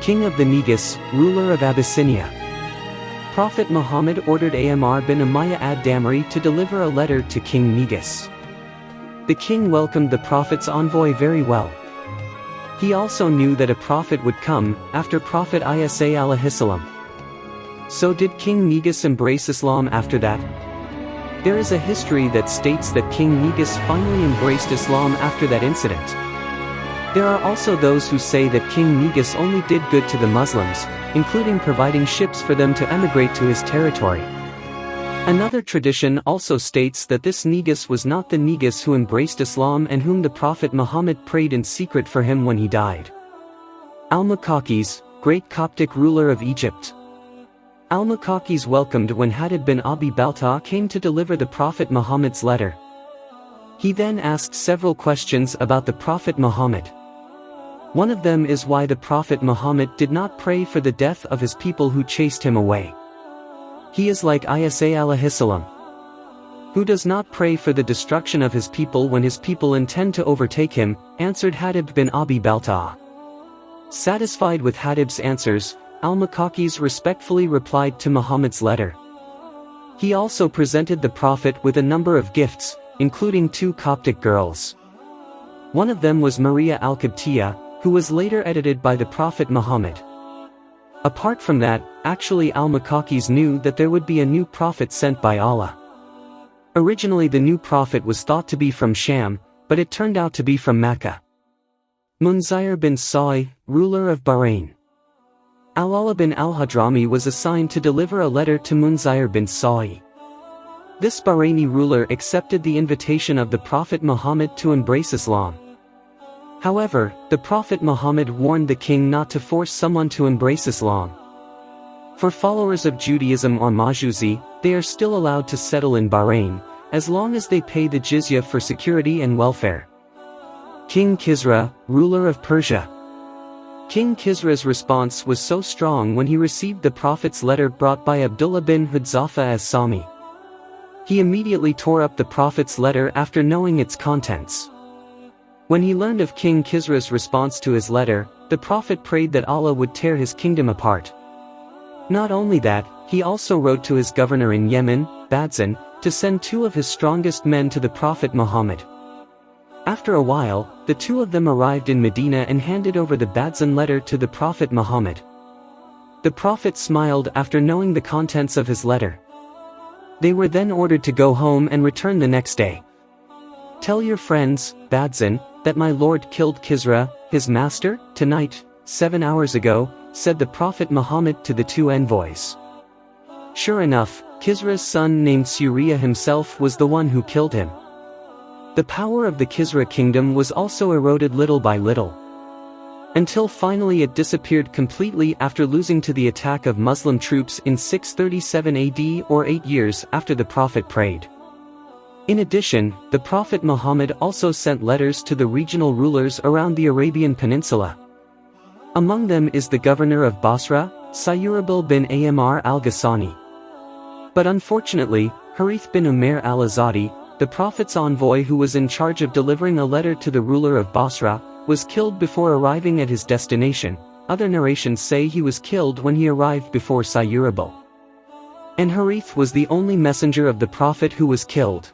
king of the Negus, ruler of Abyssinia. Prophet Muhammad ordered Amr bin Umayyah ad-Damri to deliver a letter to King Negus. The king welcomed the prophet's envoy very well. He also knew that a prophet would come, after Prophet Isa ﷺ. So did King Negus embrace Islam after that? There is a history that states that King Negus finally embraced Islam after that incident. There are also those who say that King Negus only did good to the Muslims, including providing ships for them to emigrate to his territory. Another tradition also states that this Negus was not the Negus who embraced Islam and whom the Prophet Muhammad prayed in secret for him when he died. Al-Makakis, great Coptic ruler of Egypt. Al-Makakis welcomed when Hadib bin Abi Balta came to deliver the Prophet Muhammad's letter. He then asked several questions about the Prophet Muhammad. One of them is why the Prophet Muhammad did not pray for the death of his people who chased him away. He is like Isa ﷺ, who does not pray for the destruction of his people when his people intend to overtake him, answered Hadib bin Abi Balta. Satisfied with Hadib's answers, Al-Makakis respectfully replied to Muhammad's letter. He also presented the Prophet with a number of gifts, including 2 Coptic girls. One of them was Maria al-Qibtiyya, who was later edited by the Prophet Muhammad. Apart from that, actually Al-Makakis knew that there would be a new prophet sent by Allah. Originally the new prophet was thought to be from Sham, but it turned out to be from Mecca. Munzir bin Sa'i, ruler of Bahrain. Al-Allah bin al-Hadrami was assigned to deliver a letter to Munzir bin Sa'i. This Bahraini ruler accepted the invitation of the Prophet Muhammad to embrace Islam. However, the Prophet Muhammad warned the king not to force someone to embrace Islam. For followers of Judaism or Majusi, they are still allowed to settle in Bahrain, as long as they pay the jizya for security and welfare. King Kisra, ruler of Persia. King Kisra's response was so strong when he received the Prophet's letter brought by Abdullah bin Hudzafa as Sami. He immediately tore up the Prophet's letter after knowing its contents. When he learned of King Kisra's response to his letter, the Prophet prayed that Allah would tear his kingdom apart. Not only that, he also wrote to his governor in Yemen, Badzan, to send 2 of his strongest men to the Prophet Muhammad. After a while, the 2 of them arrived in Medina and handed over the Badzan letter to the Prophet Muhammad. The Prophet smiled after knowing the contents of his letter. They were then ordered to go home and return the next day. Tell your friends, Badzan, that my Lord killed Kisra, his master, tonight, 7 hours ago, said the Prophet Muhammad to the 2 envoys. Sure enough, Kisra's son named Suriya himself was the one who killed him. The power of the Kisra kingdom was also eroded little by little, until finally it disappeared completely after losing to the attack of Muslim troops in 637 AD or 8 years after the Prophet prayed. In addition, the Prophet Muhammad also sent letters to the regional rulers around the Arabian Peninsula. Among them is the governor of Basra, Sayyurabil bin Amr al-Ghassani. But unfortunately, Harith bin Umair al-Azadi, the Prophet's envoy who was in charge of delivering a letter to the ruler of Basra, was killed before arriving at his destination. Other narrations say he was killed when he arrived before Sayyurabil. And Harith was the only messenger of the Prophet who was killed.